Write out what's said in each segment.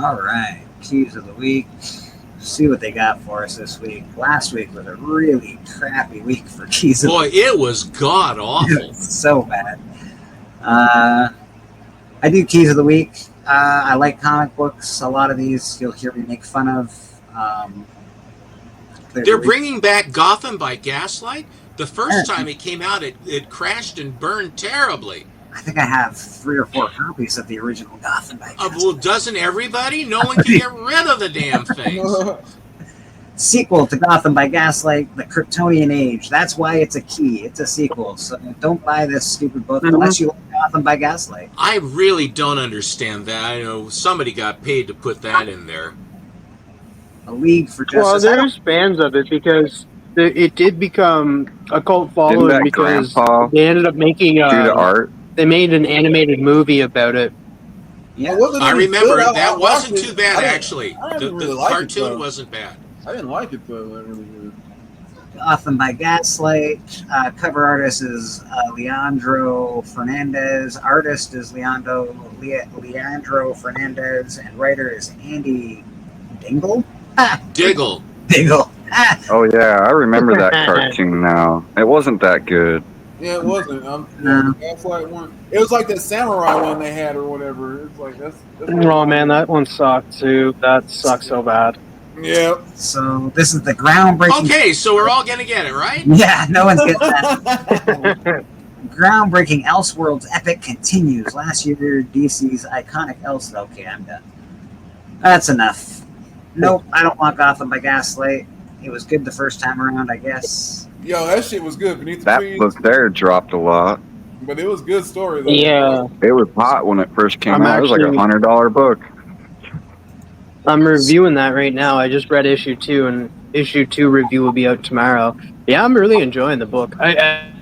All right, keys of the week. See what they got for us this week. Last week was a really crappy week for keys of the Boy, week. it was god awful. So bad. Uh, I do keys of the week. I like comic books. A lot of these you'll hear me make fun of. They're bringing back Gotham by Gaslight. The first time it came out, it crashed and burned terribly. I think I have 3 or 4 copies of the original Gotham by Gaslight. Well, doesn't everybody? No one can get rid of the damn things. Sequel to Gotham by Gaslight, The Kryptonian Age. That's why it's a key. It's a sequel. So don't buy this stupid book unless you like Gotham by Gaslight. I really don't understand that. I know somebody got paid to put that in there. A League for Justice. Well, there's fans of it because it did become a cult following because they ended up making do the art. They made an animated movie about it. Yeah, I remember that wasn't too bad actually. The cartoon wasn't bad. I didn't like it though. I really did. Gotham by Gaslight. Cover artist is Leandro Fernandez. Artist is Leandro Fernandez, and writer is Andy Dingle. Diggle. Oh yeah, I remember that cartoon now. It wasn't that good. Yeah, it wasn't. The Gaslight one. It was like that samurai one they had or whatever. It's like that's oh man, that one sucked too. That sucks so bad. Yeah. So this is the groundbreaking. Okay, so we're all gonna get it, right? Yeah, no one's getting that. Groundbreaking Elseworlds epic continues. Last year, DC's iconic Else. Okay, I'm done. That's enough. Nope, I don't want Gotham by Gaslight. It was good the first time around, I guess. Yo, that shit was good. Beneath the That Trees. book there dropped a lot. But it was good story though. Yeah. It was hot when it first came out. It was like $100 book. I'm reviewing that right now. I just read issue 2, and issue 2 review will be out tomorrow. Yeah, I'm really enjoying the book. I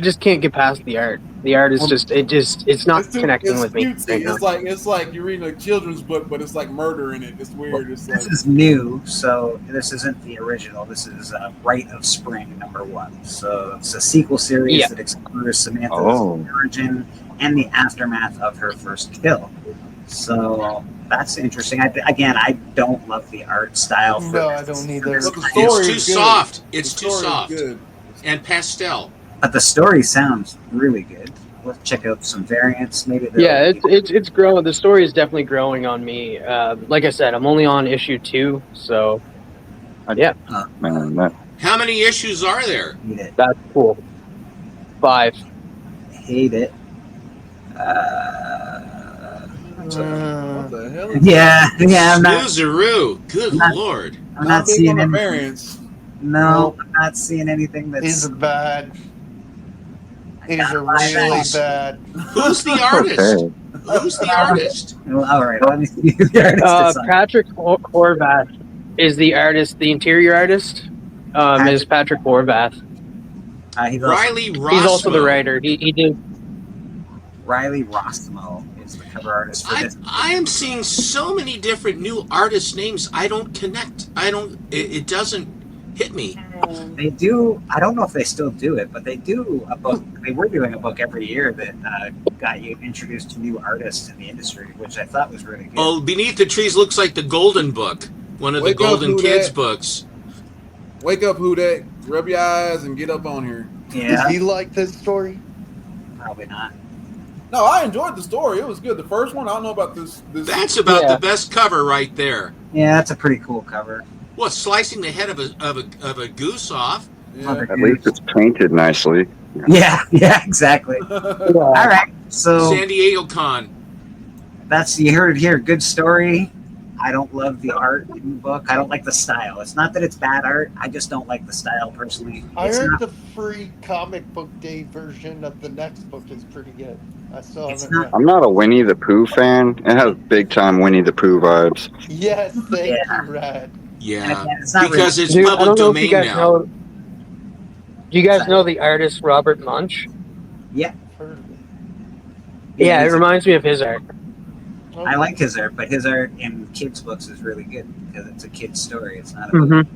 just can't get past the art. The art is it's not connecting with me. It's like you're reading a children's book, but it's like murder in it. It's weird. It's like, this is new, so this isn't the original. This is Rite of Spring #1. So it's a sequel series that explores Samantha's origin and the aftermath of her first kill. So that's interesting. I don't love the art style. No, I don't either. It's too soft. It's too soft. And pastel. But the story sounds really good. Let's check out some variants. Maybe. Yeah, it's growing. The story is definitely growing on me. Like I said, I'm only on issue 2, so yeah. How many issues are there? That's cool. 5. Hate it. what the hell? Yeah. I'm not. Snoozeroo. Good lord. I'm not seeing any variants. No, I'm not seeing anything that's. These are bad. These are really bad. Who's the artist? Who's the artist? Well, all right, let me see who the artist is. Patrick Horvath is the artist. The interior artist is Patrick Horvath. Riley Rossmo. He's also the writer. He did. Riley Rossmo is the cover artist for this. I am seeing so many different new artist names. I don't connect. It doesn't hit me. They do. I don't know if they still do it, but they do a book. They were doing a book every year that got you introduced to new artists in the industry, which I thought was really good. Oh, Beneath the Trees looks like the Golden Book, one of the Golden Kids books. Wake up, who that? Rub your eyes and get up on here. Yeah. Did he like this story? Probably not. No, I enjoyed the story. It was good. The first one, I don't know about this. That's about the best cover right there. Yeah, that's a pretty cool cover. What, slicing the head of a goose off? Yeah. At least it's painted nicely. Yeah, exactly. All right, so San Diego Con. That's, you heard it here. Good story. I don't love the art in the book. I don't like the style. It's not that it's bad art. I just don't like the style personally. I heard the free comic book day version of the next book is pretty good. I still haven't read. I'm not a Winnie the Pooh fan. It has big time Winnie the Pooh vibes. Yes, thank you, Rad. Yeah, again, because it's public domain now. Do you guys know the artist Robert Munch? Yeah. Yeah, it reminds me of his art. I like his art, but his art in kids' books is really good because it's a kid's story. It's not about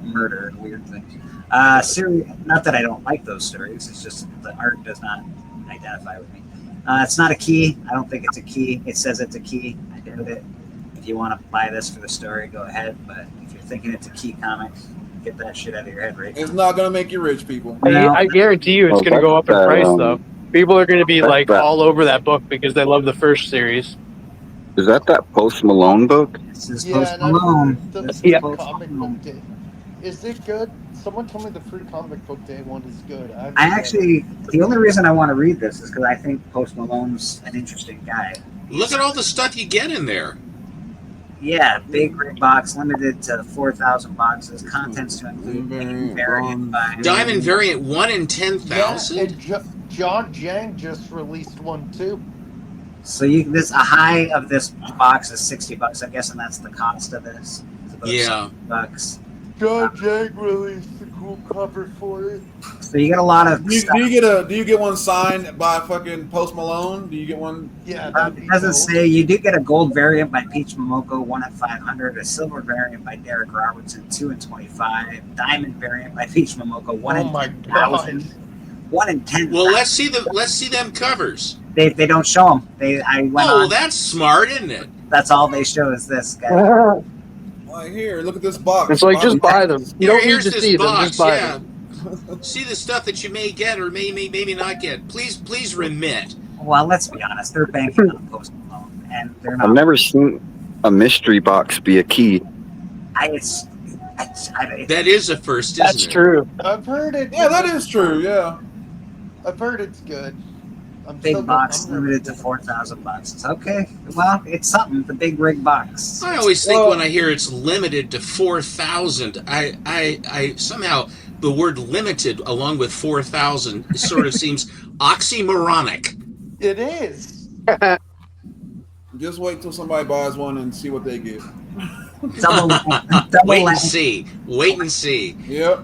murder and weird things. Not that I don't like those stories. It's just the art does not identify with me. It's not a key. I don't think it's a key. It says it's a key. I doubt it. If you want to buy this for the story, go ahead. But if you're thinking it's a key comic, get that shit out of your head right now. It's not gonna make you rich, people. I guarantee you it's Well, going to go up in that's, price, though. People are going to be that's like that- all over that book because they love the first series. Is that Post Malone book? This is Yeah, Post and I've Malone. heard the This is free Post comic Malone. book day. Is it good? Someone told me the free comic book day one is good. I actually, the only reason I want to read this is because I think Post Malone's an interesting guy. Look at all the stuff you get in there. Yeah, big rig box, limited to 4,000 boxes. Contents to include Variant, variant by Diamond variant 1 in Yeah, 10,000. and John Jang just released one too. So a high of this box is $60. I'm guessing that's the cost of this. It's about Yeah. $60. John Jang released a cool cover for it. So you get a lot of Do stuff. you get one signed by fucking Post Malone? Do you get one? Yeah, that'd be It doesn't dope. say. You do get a gold variant by Peach Momoko, 1 at 500. A silver variant by Derek Robertson, 2 in 25. Diamond variant by Peach Momoko, 1 Oh in my 10,000. god. 1 in 10. Well, let's see them covers. They don't show them. I went Oh, on. that's smart, isn't it? That's all they show is this guy. Like, here, look at this box. It's like, just buy them. You don't need Here's to this see them, box. just buy Yeah. them. See the stuff that you may get or maybe not get. Please remit. Well, let's be honest. They're banking on Post Malone, and they're not. I've never seen a mystery box be a key. It's That is a first, isn't That's it? true. I've heard it. Yeah, that is true. Yeah. I've heard it's good. I'm big still box I'm limited to 4,000 boxes. Okay, well, it's something. The big rig box. I always think Well- when I hear it's limited to 4,000, I somehow the word limited along with 4,000 sort of seems oxymoronic. It is. Just wait till somebody buys one and see what they get. Double Wait and length. see. Wait and see. Yep.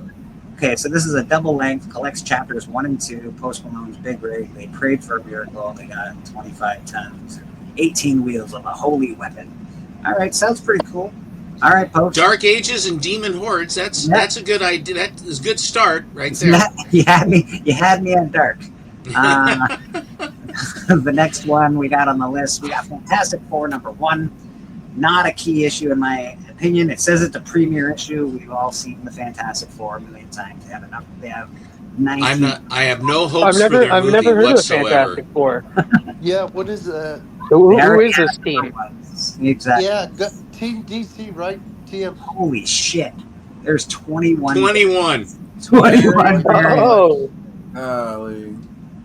Okay, so this is a double length, collects chapters 1 and 2, Post Malone's Big Rig. They prayed for a miracle. They got 25 tons, 18 wheels of a holy weapon. All right, sounds pretty cool. All right, Post. Dark Ages and Demon Hordes. That's a good idea. That is a good start right Isn't there. that- you had me at dark. The next one we got on the list, we got Fantastic Four #1. Not a key issue in my opinion. It says it's a premier issue. We've all seen the Fantastic Four a million times. They have enough. They have 19. I have no hopes I've for never their movie heard of the whatsoever. Fantastic Four. Yeah, what is that? Who They already is had this team? ones. Exactly. Yeah, Team DC, right? TM. Holy shit. There's 21. 21. 21 variants. Oh, Golly.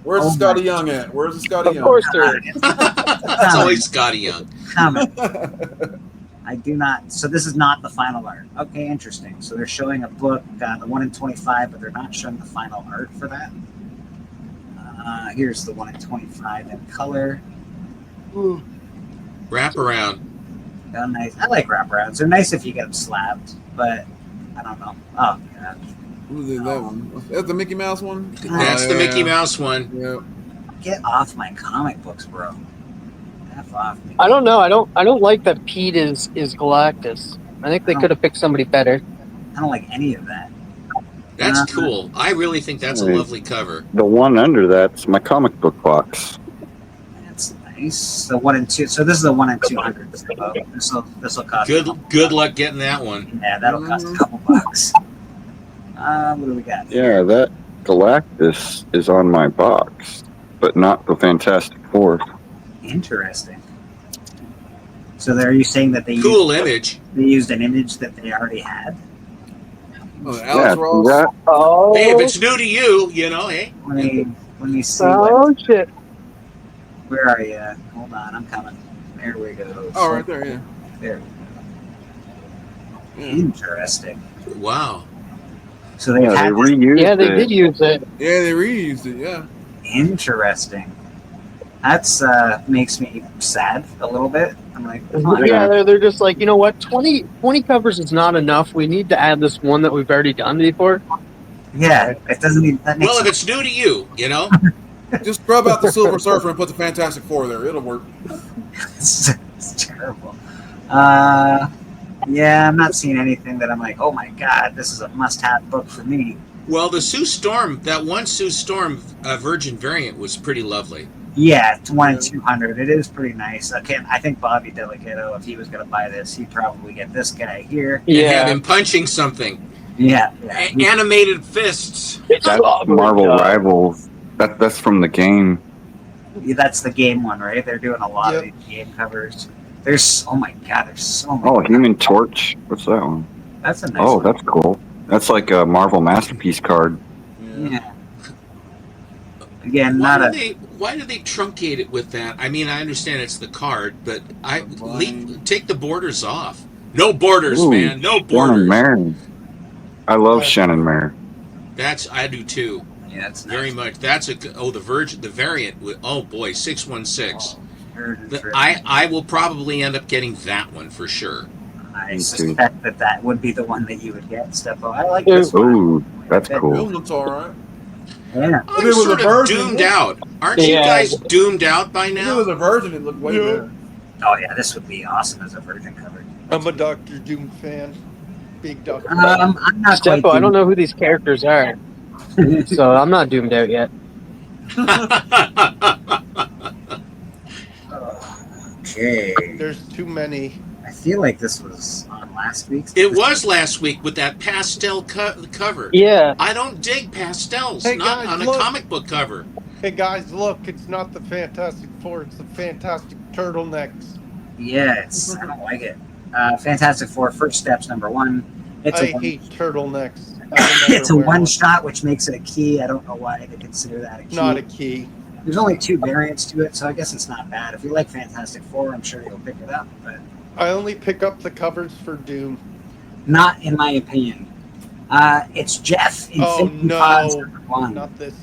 Where's Oh the Scotty my- Young at? Where's the Scotty of Young? course there is. It's always Scotty Young. Coming. I do not. So this is not the final art. Okay, interesting. So they're showing a book, the 1 in 25, but they're not showing the final art for that. Here's the 1 in 25 in color. Wrap around. Oh, nice. I like wraparounds. They're nice if you get them slabbed, but I don't know. Oh, God. Who's in that one? That's the Mickey Mouse one? That's the Mickey Mouse one. Yeah. Get off my comic books, bro. F off me. I don't know. I don't like that Pete is Galactus. I think they could have picked somebody better. I don't like any of that. That's Uh, cool. I really think that's a Right. lovely cover. The one under that's my comic book box. That's nice. The 1 in 2. So this is a 1 in 200. So this will cost. Good luck getting that one. Yeah, that'll cost a couple bucks. What do we got? Yeah, that Galactus is on my box, but not the Fantastic Four. Interesting. So are you saying that they Cool image. used an image that they already had? Oh, Yeah, Alex see Ross. that? Oh, Hey, if it's new to you, hey. Let me see. What, oh shit! where are you? Hold on, I'm coming. There we go. Oh, right there, yeah. There. Yeah, Interesting. Wow. So they Yeah, they had this. reused Yeah, they it. did use it. yeah, they reused it, yeah. Interesting. That's makes me sad a little bit. I'm like, Yeah, they're just like, you know what? 20 covers is not enough. We need to add this one that we've already done before. yeah, it doesn't even. That makes Well, if it's new to you, Just scrub out the Silver Surfer and put the Fantastic Four there. It'll work. it's terrible. Yeah, I'm not seeing anything that I'm like, oh my god, this is a must-have book for me. Well, the Sue Storm, that one Sue Storm Virgin variant was pretty lovely. Yeah, it's 1 in Yeah. 200. It is pretty nice. Again, I think Bobby Delicato, if he was going to buy this, he'd probably get this guy here. And have Yeah, him punching something. Yeah. Animated fists. it's That's lovely, Marvel dog. Rivals. That's from the game. That's the game one, right? They're doing a lot of Yep. these game covers. There's, oh my God, there's so many. Oh, Human Torch. What's that one? That's a nice Oh, one. that's cool. That's like a Marvel Masterpiece card. Yeah. Again, not a. Why do they truncate it with that? I mean, I understand it's the card, but Fine. take the borders off. No borders, Ooh, man. No Shannon borders. Mare. I love Right. Shannon Mare. I do too. Yeah, that's Very nice. much. That's the variant. Oh boy, 616. Very true. I will probably end up getting that one for sure. I Me too. suspect that would be the one that you would get, Steppo. I like this one. Ooh, that's This cool. looks alright. Yeah. If I'm it was sort a of version, doomed yeah. out. Aren't you Yeah. guys doomed out by If it now? was a virgin, it looked way Yeah. better. Oh yeah, this would be awesome as a virgin cover. I'm a Doctor Doom fan. Big Doctor. I'm not quite. Steppo, I don't know who these characters are, so I'm not doomed out yet. Okay. There's too many. I feel like this was on last week's. It was last week with that pastel cover. Yeah, I don't dig pastels, Hey, not guys, on a look. comic book cover. Hey guys, look! It's not the Fantastic Four. It's the Fantastic Turtlenecks. Yeah, it's. I don't like it. Fantastic Four: First Steps, #1. It's I a one, hate turtlenecks. I would never it's a wear one shot, which makes it a key. I don't know why they consider that a key. Not a key. There's only 2 variants to it, so I guess it's not bad. If you like Fantastic Four, I'm sure you'll pick it up, but I only pick up the covers for Doom. not in my opinion. It's Jeff Oh, Infinity no. Pods #1. Not this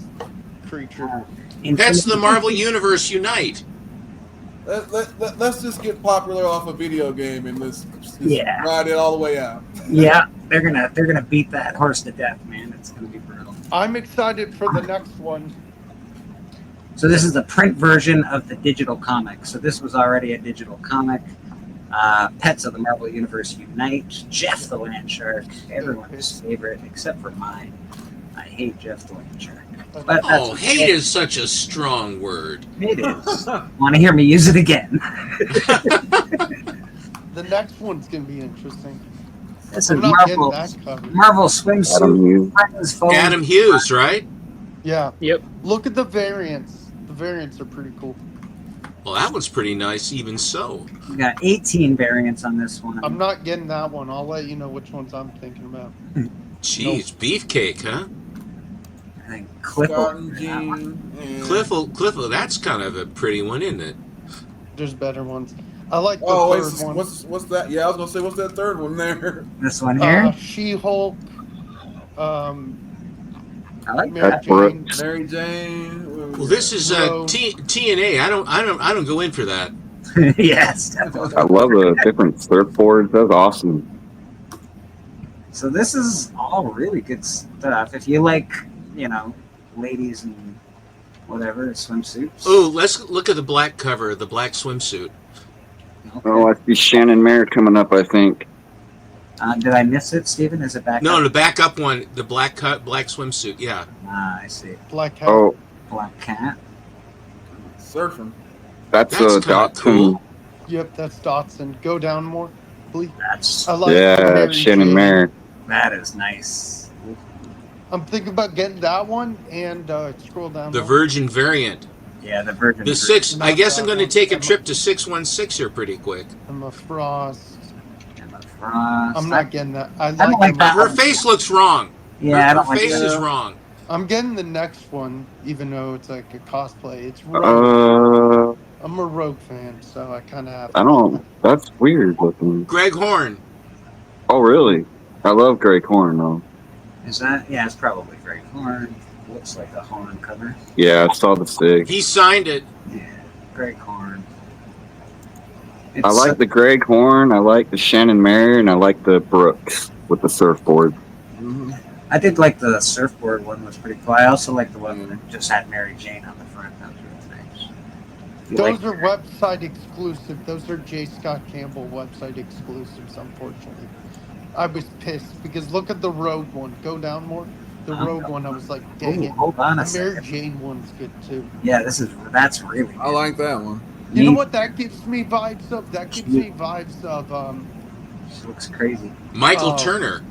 creature. That's the Infinity- Marvel Universe Unite. Let's just get popular off a video game and let's just Yeah. ride it all the way out. Yeah, they're gonna beat that horse to death, man. It's gonna be brutal. I'm excited for the next one. So this is the print version of the digital comic. So this was already a digital comic. Pets of the Marvel Universe Unite. Jeff the Land Shark, everyone's favorite except for mine. I hate Jeff the Land Shark. But that's Oh, okay. hate is such a strong word. It is. Want to hear me use it again? The next one's gonna be interesting. This is I'm not getting Marvel. that cover. Marvel Adam swimsuit. Hughes. Friends, foes. Adam Hughes, right? Yeah. Yep. Look at the variants. The variants are pretty cool. Well, that one's pretty nice, even so. We got 18 variants on this one. I'm not getting that one. I'll let you know which ones I'm thinking about. Jeez, beefcake, huh? I think Cliff. Scott and Jean and Cliffle, that's kind of a pretty one, isn't it? There's better ones. I like the Oh, third wait, one. what's that? Yeah, I was gonna say, what's that third one there? This one here. She-Hulk. I like Mary that. Jane. Mary Jane. Well, this is Bro. TNA. I don't go in for that. Yes. I love the different surfboards. That's awesome. So this is all really good stuff. If you like, ladies and whatever swimsuits. Oh, let's look at the black cover, the black swimsuit. Okay. Oh, I see Shannon Mare coming up, I think. Did I miss it, Steven? Is it back? No, up? the back up one, the black swimsuit. Yeah. I see. Black Hat. Oh, Black cat. Surfing. that's That's a kinda Dotson. cool. Yep, that's Dotson. Go down more, please. That's I like Yeah, Mary Shannon Jane. Mare. that is nice. I'm thinking about getting that one and scroll down. The more. Virgin variant. Yeah, the Virgin. The 6. I Not guess that I'm going to one. take a trip to 616 here pretty quick. Emma Frost. Emma Frost. I'm not getting that. I don't like Emma that Her one. face looks wrong. Yeah, I her don't like face that. is wrong. I'm getting the next one, even though it's like a cosplay. It's Rogue. I'm a Rogue fan, so I kind of have. I don't. That's weird looking. Greg Horn. Oh, really? I love Greg Horn, though. Is that? Yeah, it's probably Greg Horn. Looks like a Horn cover. Yeah, I saw the stick. He signed it. Yeah, Greg Horn. I like the Greg Horn. I like the Shannon Mare, and I like the Brooks with the surfboard. I did like the surfboard one, was pretty cool. I also like the one that just had Mary Jane on the front. That was really nice. You Those like- are website exclusive. Those are J. Scott Campbell website exclusives, unfortunately. I was pissed because look at the Rogue one. Go down more. the Rogue one, I was like, dang Ooh, it. hold on a The Mary second. Jane one's good too. Yeah, that's really I good. like that one. You know Neat. what that gives me vibes of? That gives me vibes of She looks crazy. Michael Oh. Turner.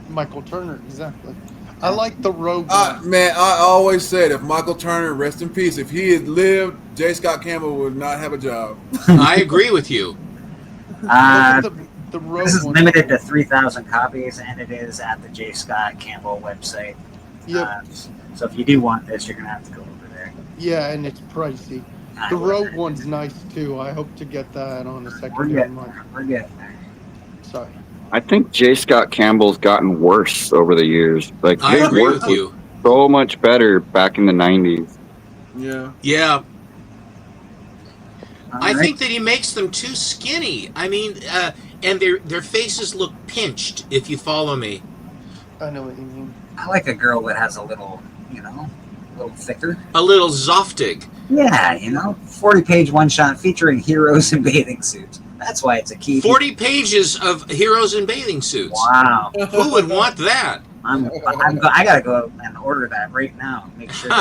Michael Turner, exactly. I like the Rogue one. Man, I always said if Michael Turner, rest in peace, if he had lived, J. Scott Campbell would not have a job. I agree with you. Look at the Rogue This is one. limited to 3,000 copies, and it is at the J. Scott Campbell website. Yep. So if you do want this, you're gonna have to go over there. Yeah, and it's pricey. The Rogue one's nice too. I hope to get that on the We're secondary getting market. there. We're getting there. Sorry. I think J. Scott Campbell's gotten worse over the years. Like I his agree work with was you. so much better back in the 90s. Yeah. Yeah, All I right. think that he makes them too skinny. I mean, and their faces look pinched. If you follow me. I know what you mean. I like a girl that has a little, a little thicker. A little Zoftig. Yeah, 40-page one-shot featuring heroes in bathing suits. That's why it's a key. 40 pages of heroes in bathing suits. Wow. Who would want that? I gotta go and order that right now. Make sure.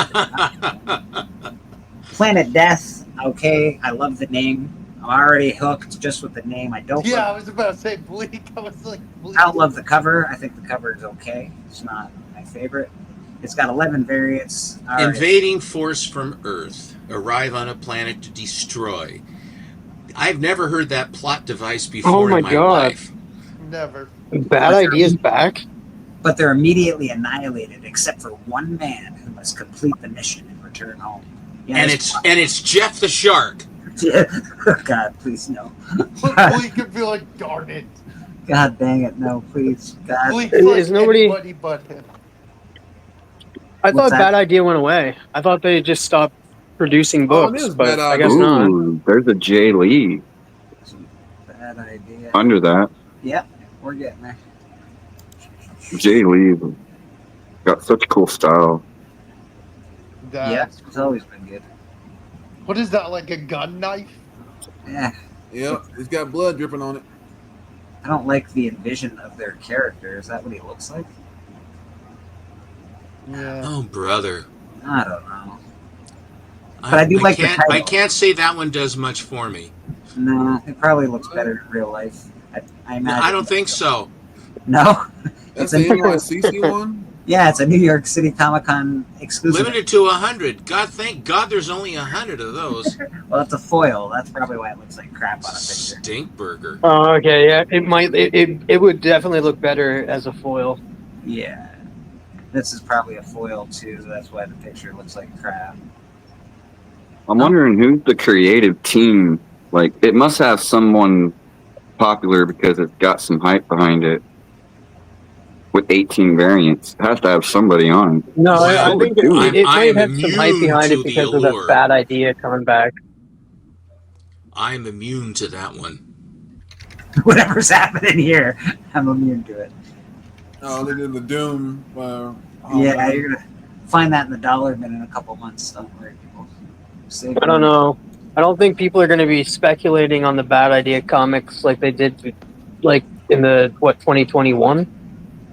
Planet Death. Okay, I love the name. I'm already hooked just with the name. I don't. Yeah, I was about to say Bleak. I was like, Bleak. I don't love the cover. I think the cover is okay. It's not my favorite. It's got 11 variants. All right. Invading force from Earth arrive on a planet to destroy. I've never heard that plot device before my in my God. life. Never. Bad Idea's back. But they're immediately annihilated, except for one man who must complete the mission and return home. Yeah, And it's Jeff the Shark. God, please no. Bleak could be like, darn it. God dang it, no, please, God. Bleak Is like nobody- anybody but him. I What's thought that? Bad Idea went away. I thought they just stopped producing Oh, it books, is but Bad I guess Idea. not. Ooh, there's a Jay Lee Bad idea. under that. Yep, we're getting there. Jay Lee got such cool style. Yeah, That's it's always been good. What is that, like a gun knife? Yeah, Yep. It's got blood dripping on it. I don't like the envision of their character. Is that what he looks like? Yeah. Oh, brother. I don't know. But I do like the title. I can't say that one does much for me. No, it probably looks better in real life. I imagine. I don't think so. No. That's It's a the NYCC one? Yeah, it's a New York City Comic Con exclusive. Limited to 100. God, thank God there's only 100 of those. Well, it's a foil. That's probably why it looks like crap on a picture. Stink burger. Oh, okay, yeah. It might. It would definitely look better as a foil. Yeah. This is probably a foil too. That's why the picture looks like crap. I'm wondering who's the creative team. Like, it must have someone popular because it's got some hype behind it. With 18 variants, it has to have somebody on it. No, I Well, think I'm- it I might am have some hype immune behind to it the because of the allure. Bad Idea coming back. I'm immune to that one. Whatever's happening here, I'm immune to it. Oh, they did the Doom. Yeah, you're gonna find that in the dollar bin in a couple months. Don't worry, people. Save I don't know. I don't think people are going to be speculating on the Bad Idea comics like they did, like in the 2021.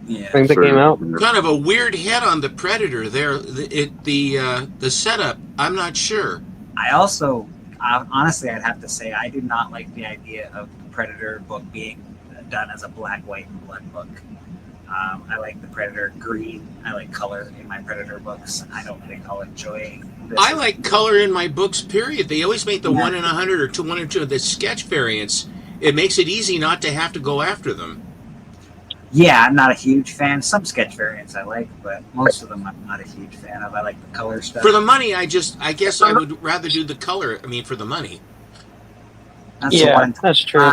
Yeah. I think they came out. Kind of a weird head on the Predator there. The setup, I'm not sure. I also, honestly, I'd have to say I do not like the idea of the Predator book being done as a black, white, and blood book. I like the Predator green. I like color in my Predator books. I don't think I'll enjoy this. I like color in my books, period. They always make the Yeah. 1 in 100 or 1 or 2 of the sketch variants. It makes it easy not to have to go after them. Yeah, I'm not a huge fan. Some sketch variants I like, but most of them I'm not a huge fan of. I like the color stuff. For the money, I guess I would rather do the color. I mean, for the money. That's the Yeah, one that's true.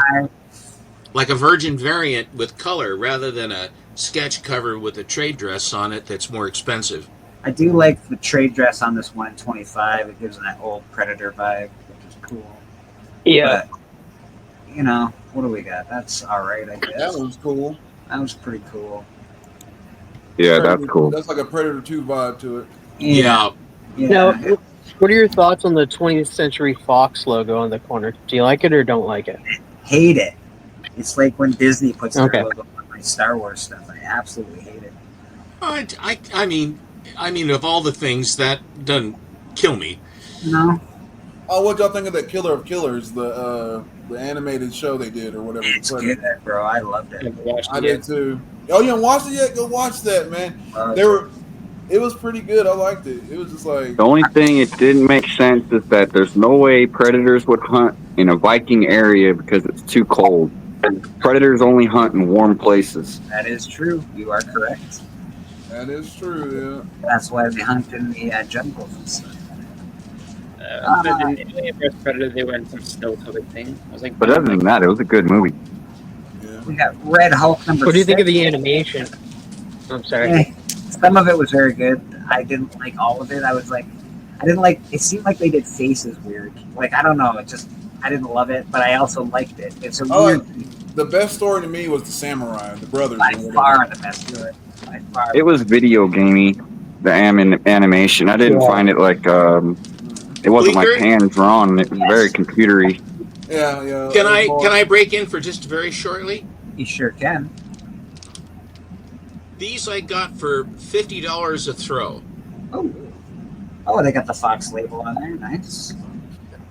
Like a Virgin variant with color rather than a sketch cover with a trade dress on it that's more expensive. I do like the trade dress on this 1 in 25. It gives that old Predator vibe, which is cool. Yeah. But, what do we got? That's all right, I guess. That one's cool. That was pretty cool. Yeah, that's cool. That's like a Predator 2 vibe to it. Yeah. Yeah. Now, what are your thoughts on the 20th Century Fox logo on the corner? Do you like it or don't like it? Hate it. It's like when Disney puts their Okay. logo on my Star Wars stuff. I absolutely hate it. I mean, of all the things, that doesn't kill me. No, Oh, what y'all think of that Killer of Killers, the animated show they did or whatever? it's good, bro. I loved it. I did too. Oh, you haven't watched it yet? Go watch that, man. It was pretty good. I liked it. It was just like The only thing it didn't make sense is that there's no way predators would hunt in a Viking area because it's too cold. Predators only hunt in warm places. That is true. You are correct. that is true. That's why they hunt in the jungles and stuff. But in the first Predator, they went some snow-covered thing. I was like, But other than that, it was a good movie. Yeah. We got Red Hulk number. What do you think of 6. the animation? I'm sorry. Eh, some of it was very good. I didn't like all of it. I didn't like. It seemed like they did faces weird. Like I don't know. I didn't love it, but I also liked it. It's a weird. The best story to me was the samurai, the brothers. By or whatever. far the best to it. By far. It was video gamey, the animation. I didn't find it like it wasn't like Bleaker? hand drawn. It was very computery. Yeah. Can I break in for just very shortly? You sure can. These I got for $50 a throw. Oh, they got the Fox label on there. Nice.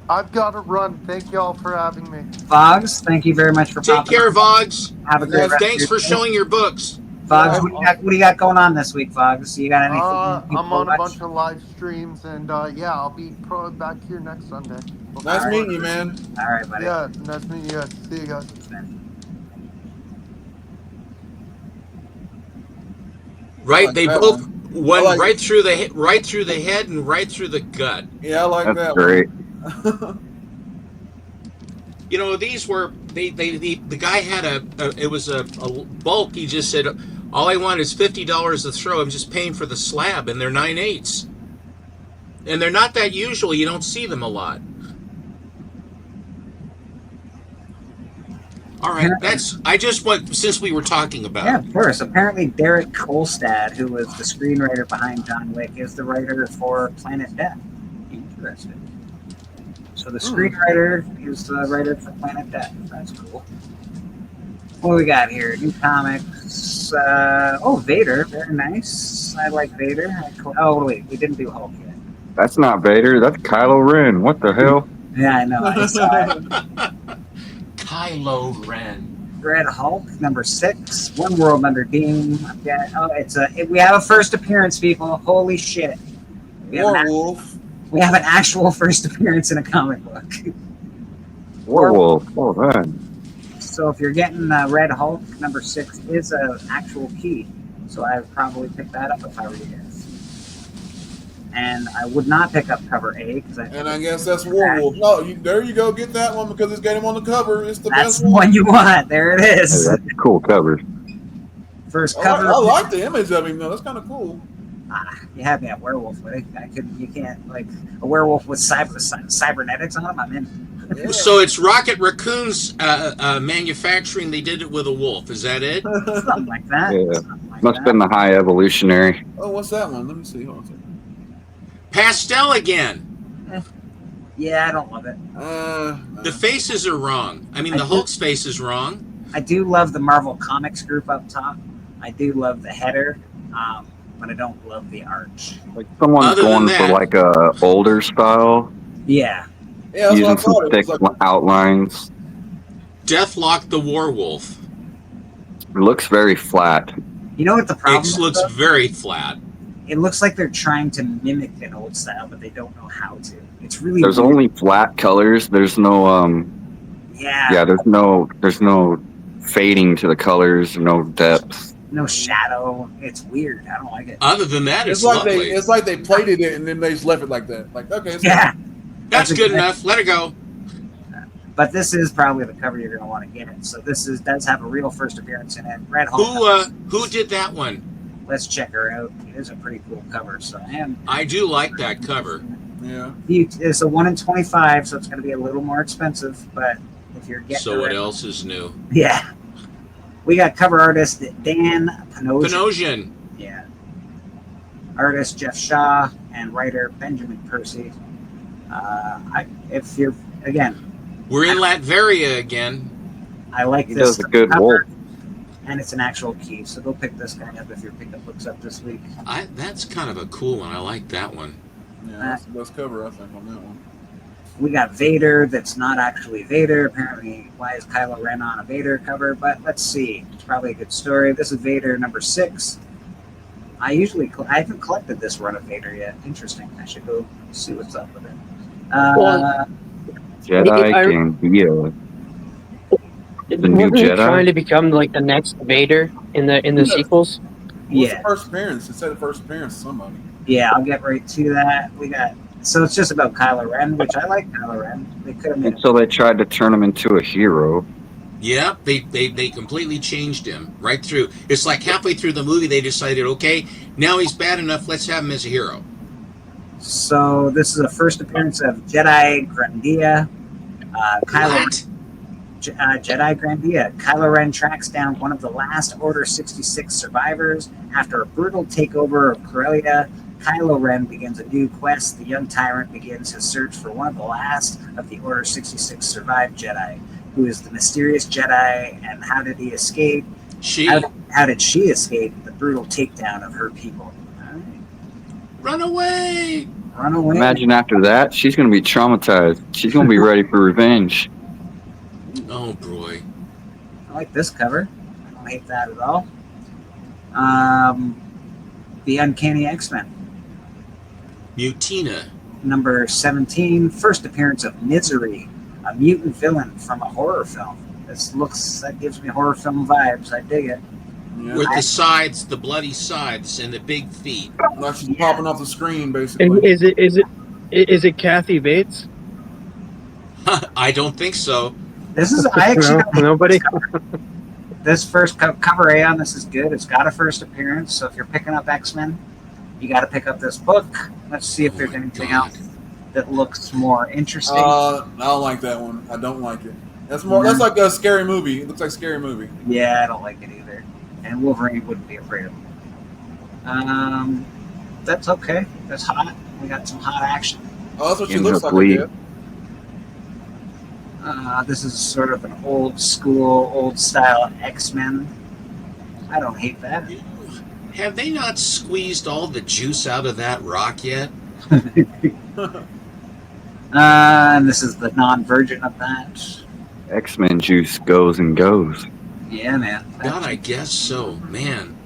I've got to run. Thank y'all for having me. Fogs, thank you very much for Take popping care, on. Vogs. Have a great rest Thanks of for your day. showing your books. Fogs, what do you got going on this week, Fogs? You got anything? I'm on a bunch of live streams, and yeah, I'll be probably back here next Sunday. Nice meeting you, man. All right, buddy. Yeah, nice meeting you guys. See you guys. Right, like they that both one. went I like right through the head and right through the gut. Yeah, I like That's that great. one. You know, these were the guy had it was a bulk. He just said, all I want is $50 a throw. I'm just paying for the slab, and they're 9/8, and they're not that usual. You don't see them a lot. All right, I just want, since we were talking about Yeah, of course. Apparently, Derek Kolstad, who was the screenwriter behind John Wick, is the writer for Planet Death. Interesting. So the screenwriter is the writer for Planet Death. That's cool. What do we got here? New comics. Vader. Very nice. I like Vader. Oh, wait. We didn't do Hulk yet. That's not Vader. That's Kylo Ren. What the hell? Yeah, I know. I saw it. Kylo Ren. Red Hulk, number 6. One World Under Doom. We have a first appearance, people. Holy shit. We have an actual first appearance in a comic book. Werewolf. Oh, man. So if you're getting Red Hulk, number 6 is an actual key. So I would probably pick that up if I were you guys. And I would not pick up cover A because I guess that's Werewolf. No, there you go. Get that one because it's got him on the cover. It's the that's best the one you want. There it Hey, is. that's a cool cover. First cover. I like the image of him though. That's kind of cool. You have me at werewolf, but you can't like a werewolf with cybernetics on him. I'm in. Yeah. So it's Rocket Raccoon's manufacturing. They did it with a wolf. Is that it? Something like that. Yeah. Something like Must have that. been the high evolutionary. Oh, what's that one? Let me see. Hold on a second. Pastel again. Yeah, I don't love it. The faces are wrong. I mean, the Hulk's face is wrong. I do love the Marvel Comics group up top. I do love the header, but I don't love the arch. Like someone's Other than going that- for like a older style, Yeah. Yeah, that's what I using some thought. It thick was like, outlines. Deathlock the Werewolf. It looks very flat. You know what the problem It is? looks though? very flat. It looks like they're trying to mimic an old style, but they don't know how to. It's really There's weird. only flat colors. There's no yeah, there's no fading to the colors, no depth. no shadow. It's weird. I don't like it. Other than that, it's it's like lovely. it's like they plated it and then they just left it like that. Like okay, it's Yeah, That's good exactly- enough. Let it go. But this is probably the cover you're going to want to get. So does have a real first appearance in it. Red Hulk. Who did that one? Let's check her out. It is a pretty cool cover. So I do like that cover. Yeah. It's a 1 in 25, so it's going to be a little more expensive. But if you're getting So what Red- else is new? Yeah, we got cover artist Dan Panosian. Panosian. Yeah. Artist Jeff Shaw and writer Benjamin Percy. If you're again, We're in Latveria again. I like He this does a good cover. wolf. and it's an actual key. So go pick this guy up if your pickup books up this week. That's kind of a cool one. I like that one. Yeah, that's the best cover, I think, on that one. We got Vader that's not actually Vader. Apparently, why is Kylo Ren on a Vader cover? But let's see. It's probably a good story. This is Vader number 6. I haven't collected this run of Vader yet. Interesting. I should go see what's up with it. Jedi Gambia. The new Wasn't he Jedi? trying to become like the next Vader in the sequels? What's Yeah. the first appearance? It said the first appearance of somebody. Yeah, I'll get right to that. So it's just about Kylo Ren, which I like Kylo Ren. They could have made And so they tried to turn him into a hero. Yeah, they completely changed him right through. It's like halfway through the movie they decided, okay, now he's bad enough. Let's have him as a hero. So this is the first appearance of Jedi Grandia. What? Jedi Grandia. Kylo Ren tracks down one of the last Order 66 survivors. After a brutal takeover of Corellia, Kylo Ren begins a new quest. The young tyrant begins his search for one of the last of the Order 66 survived Jedi. Who is the mysterious Jedi, and how did he escape? How did she escape the brutal takedown of her people? All right. Run away! Run away. Imagine after that, she's going to be traumatized. She's going to be ready for revenge. Oh boy. I like this cover. I don't hate that at all. The Uncanny X-Men. Mutina. Number 17, first appearance of Misery, a mutant villain from a horror film. That gives me horror film vibes. I dig it. Yeah. With the sides, the bloody sides, and the big feet. Like she's popping off the screen, basically. Is it Kathy Bates? I don't think so. This is I actually No, nobody. This first cover A on this is good. It's got a first appearance, so if you're picking up X-Men, you got to pick up this book. Let's see if there's anything else that looks more interesting. I don't like that one. I don't like it. That's That's like a scary movie. It looks like a scary movie. Yeah, I don't like it either. And Wolverine wouldn't be afraid of him. That's okay. That's hot. We got some hot action. Oh, that's what she In looks her like. bleed. Yeah. This is sort of an old school, old style X-Men. I don't hate that. Have they not squeezed all the juice out of that rock yet? And this is the non-virgin of that. X-Men juice goes and goes. Yeah, man. God, I guess so. Man.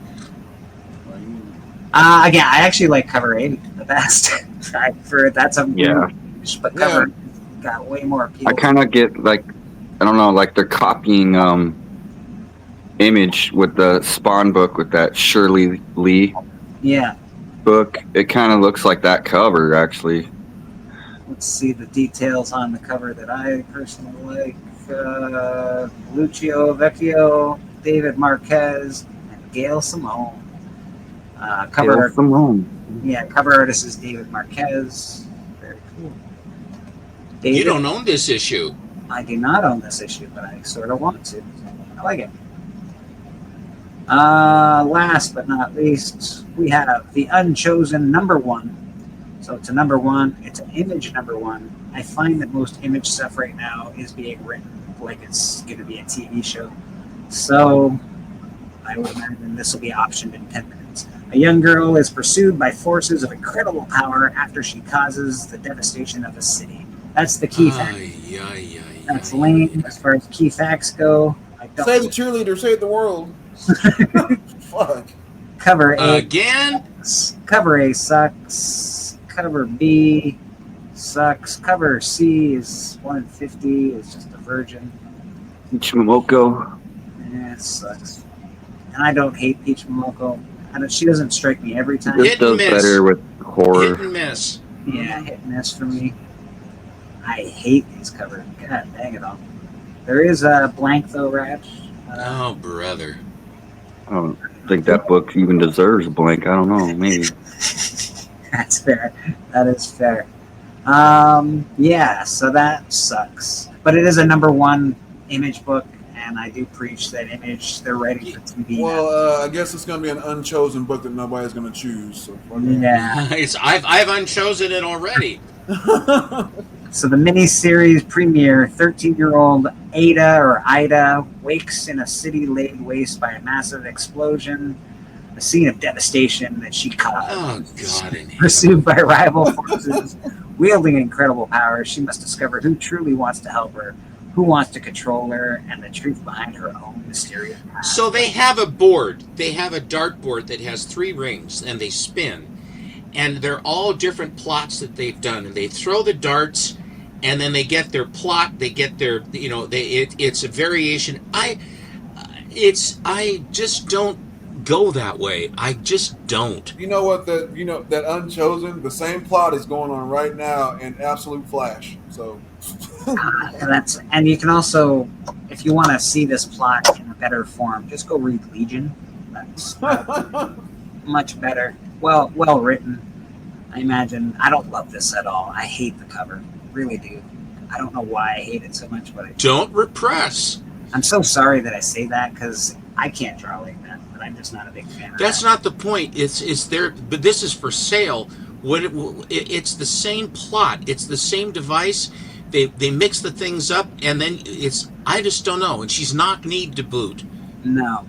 Again, I actually like cover 8 the best. That's a Yeah. but cover got way more appeal. I kind of get like, I don't know, like they're copying Image with the Spawn book with that Shirley Lee Yeah. book. It kind of looks like that cover, actually. Let's see the details on the cover that I personally like. Lucio Vecchio, David Marquez, and Gail Simone. Cover artist is David Marquez. Very cool. David, You don't own this issue. I do not own this issue, but I sort of want to. I like it. Last but not least, we have the Unchosen number 1. So it's a number 1. It's an Image number 1. I find that most Image stuff right now is being written like it's going to be a TV show. So I would imagine this will be optioned in 10 minutes. A young girl is pursued by forces of incredible power after she causes the devastation of a city. That's the key fact. That's lame as far as key facts go. I don't Save the cheerleader, save the world. Fuck. Cover A Again? Cover A sucks. Cover B sucks. Cover C is 1 in 50. It's just a virgin. Chimamoko. It sucks. And I don't hate Peach Momoko. She doesn't strike me every time. This does better with horror. Hit and miss. Yeah, hit and miss for me. I hate these covers. God dang it all. There is a blank though, Raj. Oh, brother. I don't think that book even deserves a blank. I don't know. Maybe. That's fair. That is fair. Yeah, so that sucks. But it is a number 1 Image book, and I do preach that Image, they're ready for TV. Well, I guess it's going to be an unchosen book that nobody's going to choose. So fuck it. Yeah. I've unchosen it already. So the miniseries premiere, 13-year-old Ida wakes in a city laid waste by a massive explosion, a scene of devastation that she caused. Oh, God. Pursued by rival forces, wielding incredible powers, she must discover who truly wants to help her, who wants to control her, and the truth behind her own mysterious past. So they have a board. They have a dartboard that has 3 rings, and they spin. And they're all different plots that they've done. And they throw the darts, and then they get their plot. They get their, it's a variation. I just don't go that way. I just don't. You know what? That Unchosen, the same plot is going on right now in Absolute Flash. So. And you can also, if you want to see this plot in a better form, just go read Legion. That's much better. Well written. I imagine. I don't love this at all. I hate the cover. Really do. I don't know why I hate it so much, but don't repress. I'm so sorry that I say that because I can't draw like that. But I'm just not a big fan. That's not the point. It's there, but this is for sale. It's the same plot. It's the same device. They mix the things up, and then I just don't know. And she's knock-kneed to boot. No.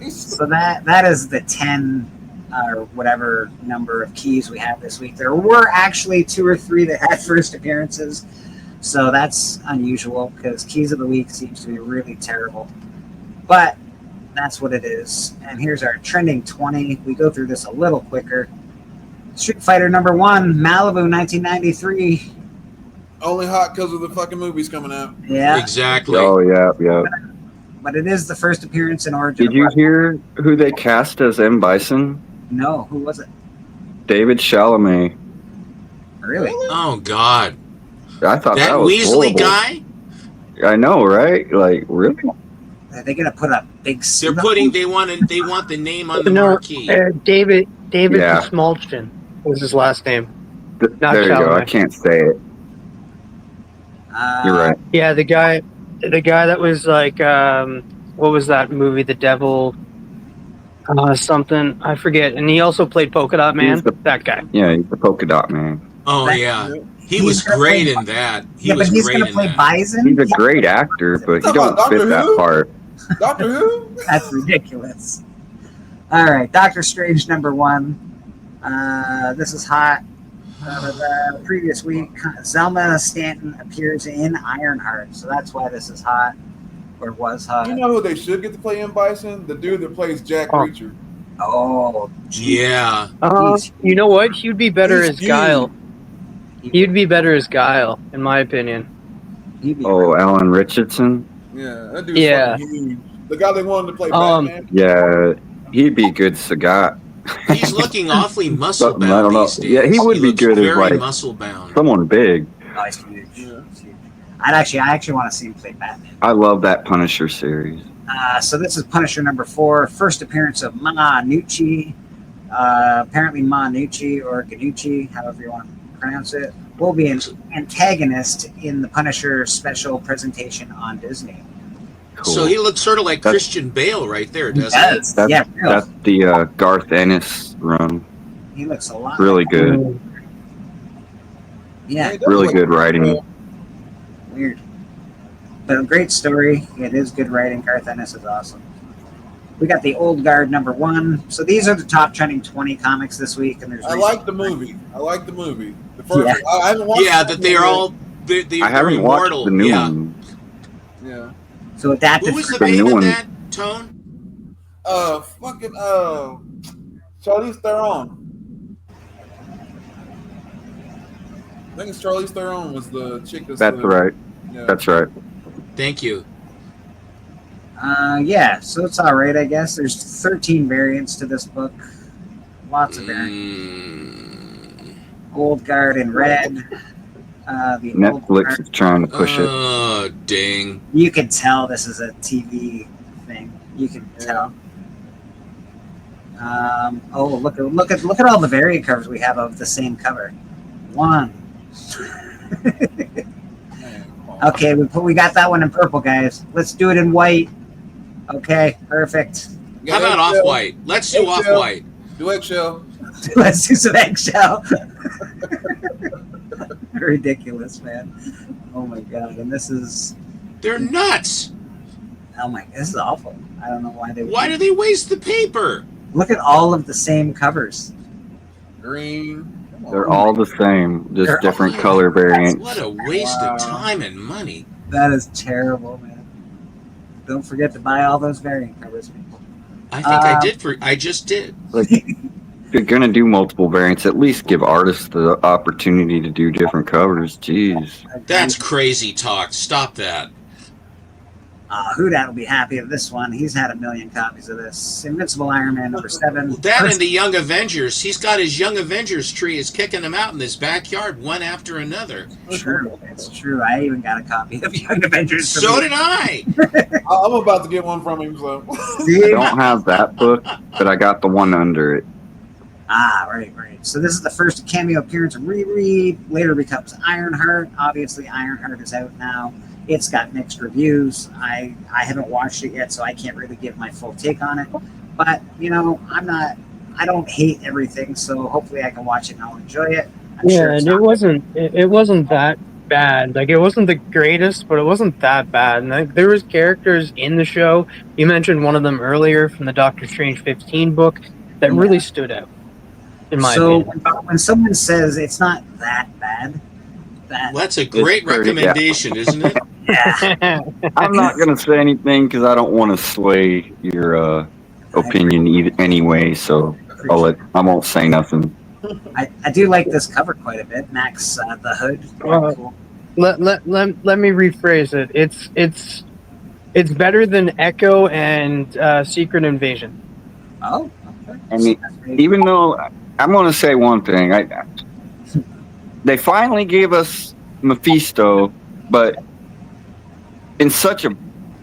So that is the 10 or whatever number of keys we have this week. There were actually 2 or 3 that had first appearances, so that's unusual because Keys of the Week seems to be really terrible. But that's what it is. And here's our trending 20. We go through this a little quicker. Street Fighter number 1, Malibu, 1993. Only hot because of the fucking movies coming out. Yeah. Exactly. Oh, yeah. But it is the first appearance in Origin. Did you hear who they cast as M. Bison? No. Who was it? David Chalamet. Really? Oh, God. I thought that was Weasley horrible. guy? I know, right? Like, really? Are they going to put a big They're putting. They want the name on the No, marquee. David Yeah. Smolston was his last name. Not There you go. I Chalamet. can't say it. You're right. Yeah, the guy that was like, what was that movie? The Devil, something I forget. And he also played Polka Dot Man. That guy. Yeah, he's the polka dot man. Oh, yeah. He was great in that. But he's going to play Bison? He's a great actor, but he don't fit that part. Doctor Who? That's ridiculous. All right, Doctor Strange number 1. This is hot. The previous week, Zelma Stanton appears in Ironheart, so that's why this is hot, or was hot. You know who they should get to play M. Bison? The dude that plays Jack Reacher. Oh, yeah. You know what? He would be better as He's Guile. He'd be better as Guile, in my opinion. Oh, Alan Richardson? Yeah, that dude's Yeah. fucking huge. The guy they wanted to play Batman. Yeah, he'd be good Sagat. He's looking awfully muscle bound. I don't know. These days. Yeah, he would be looks good as very like muscle bound. someone big. Oh, he's huge. He's huge. I actually want to see him play Batman. I love that Punisher series. So this is Punisher number 4, first appearance of Ma Nucci. Apparently Ma Nucci or Ganucci, however you want to pronounce it, will be an antagonist in the Punisher special presentation on Disney. Cool. So he looks sort of like Christian Bale right there, doesn't he? That's the Garth Ennis run. He looks a lot. Really good. Yeah. Really good writing. Weird. But a great story. It is good writing. Garth Ennis is awesome. We got the Old Guard number 1. So these are the top trending 20 comics this week, and there's. I like the movie. The first Yeah. I haven't watched. Yeah, that they're all they're I haven't immortal. watched the new yeah. one. Yeah. So adapted. Who was the The name new of one. that, Tone? Charlize Theron. I think it's Charlize Theron was the chick That's right. Yeah. That's right. Thank you. Yeah, so it's all right, I guess. There's 13 variants to this book. Lots of variants. Old Guard in red. The Old Netflix Guard. is trying to push it. Oh, dang. You can tell this is a TV thing. You can tell. Look at all the variant covers we have of the same cover. 1. Okay, we got that one in purple, guys. Let's do it in white. Okay, perfect. How about off-white? Let's do off-white. Do eggshell. Let's do some eggshell. Ridiculous, man. Oh my god. And this is, They're nuts. oh my, this is awful. I don't know why they would. Why do they waste the paper? Look at all of the same covers. Green. Come on. They're all the same, just They're different all- color variants. What a waste of time and money. That is terrible, man. Don't forget to buy all those variant covers, people. I think I just did. Like, if you're gonna do multiple variants, at least give artists the opportunity to do different covers. Jeez. That's crazy talk. Stop that. Houdat will be happy of this one. He's had 1 million copies of this. Invincible Iron Man #7. That and the Young Avengers. He's got his Young Avengers tree. Is kicking them out in his backyard, one after another. True, it's true. I even got a copy of Young Avengers. So did I. I'm about to get one from him. So. I don't have that book, but I got the one under it. Right. So this is the first cameo appearance of Riri. Later becomes Ironheart. Obviously, Ironheart is out now. It's got mixed reviews. I haven't watched it yet, so I can't really give my full take on it. But I don't hate everything, so hopefully I can watch it and I'll enjoy it. I'm sure Yeah, it's and not- it wasn't that bad. Like, it wasn't the greatest, but it wasn't that bad. And like, there was characters in the show. You mentioned one of them earlier from the Doctor Strange 15 book that really stood out, in my so opinion. when someone says it's not that bad, that Well, that's a great pretty- recommendation, isn't it? yeah, I'm not gonna say anything because I don't want to sway your opinion anyway. So I won't say nothing. I do like this cover quite a bit. Max the Hood. Cool. let me rephrase it. It's better than Echo and Secret Invasion. Oh, okay. I mean, even though I'm gonna say one thing, they finally gave us Mephisto, but in such a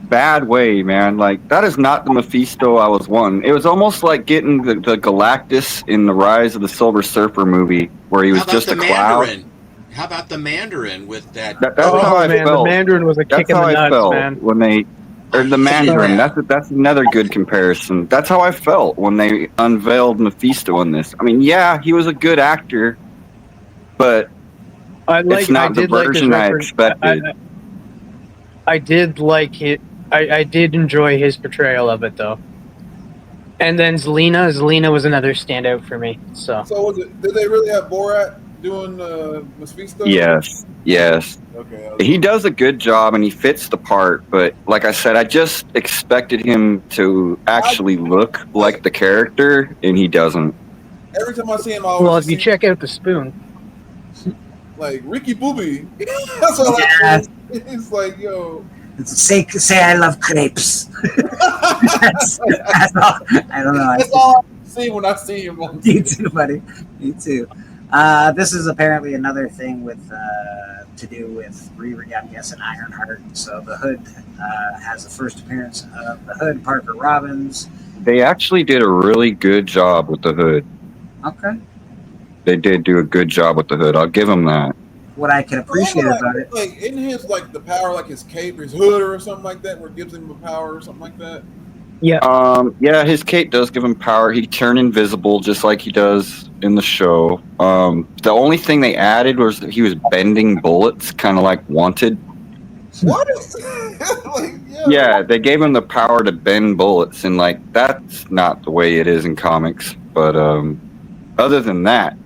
bad way, man. Like, that is not the Mephisto I was wanting. It was almost like getting the Galactus in the Rise of the Silver Surfer movie, where he was How about just the a cloud. Mandarin? How about the Mandarin with that? That's how I man, felt. the Mandarin was a kick That's in how the I nuts, felt man. when they, or the Mandarin. That's another good comparison. That's how I felt when they unveiled Mephisto in this. I mean, yeah, he was a good actor, but it's not the version I expected. I did like it. I did enjoy his portrayal of it, though. And then Zelina was another standout for me. So was it? Did they really have Borat doing Mephisto? Yes. Okay. He does a good job and he fits the part, but like I said, I just expected him to actually look like the character, and he doesn't. Every time I see him, I well, always if you see, check out the spoon, like Ricky Bobby. That's all I see. It's like, yo. Say I love crepes. that's all. I don't know. That's all I see when I see him. Me too, buddy. Me too. This is apparently another thing with to do with Riri, I'm guessing Ironheart. So the Hood has the first appearance of the Hood, Parker Robbins. They actually did a really good job with the Hood. Okay. They did do a good job with the Hood. I'll give them that. What I can appreciate about it. Like, isn't his like the power, like his cape, his hood, or something like that, where it gives him a power or something like that? Yeah, his cape does give him power. He turned invisible just like he does in the show. The only thing they added was that he was bending bullets, kind of like Wanted. What? Like, Yeah, they gave him the power to bend bullets, and like that's not the way it is in comics. But other than that,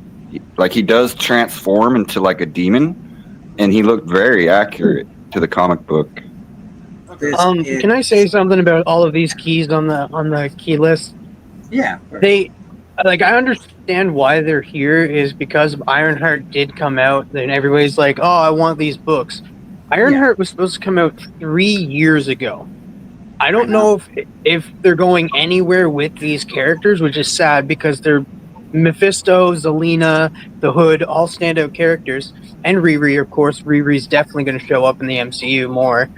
like, he does transform into like a demon, and he looked very accurate to the comic book. can I say something about all of these keys on the key list? Yeah. They, like, I understand why they're here is because Ironheart did come out, and everybody's like, "Oh, I want these books." Ironheart was supposed to come out 3 years ago. I don't know if they're going anywhere with these characters, which is sad because they're Mephisto, Zelina, the Hood, all standout characters, and Riri, of course. Riri's definitely going to show up in the MCU more,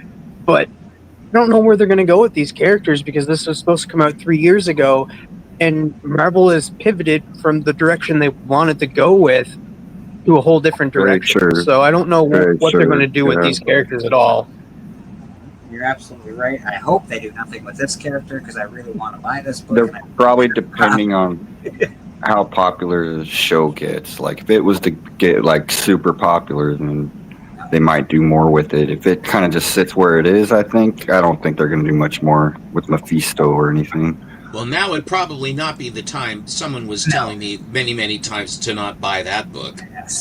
but I don't know where they're going to go with these characters because this was supposed to come out 3 years ago, and Marvel has pivoted from the direction they wanted to go with to a whole different Very direction. true. So I don't know Very what they're going to do with yeah. these characters at all. You're absolutely right. I hope they do nothing with this character because I really want to buy this book. They're and I- probably depending on how popular the show gets. Like, if it was to get like super popular, then they might do more with it. If it kind of just sits where it is, I don't think they're going to do much more with Mephisto or anything. Well, now would probably not be the time. Someone was telling me many, many times to not buy that book.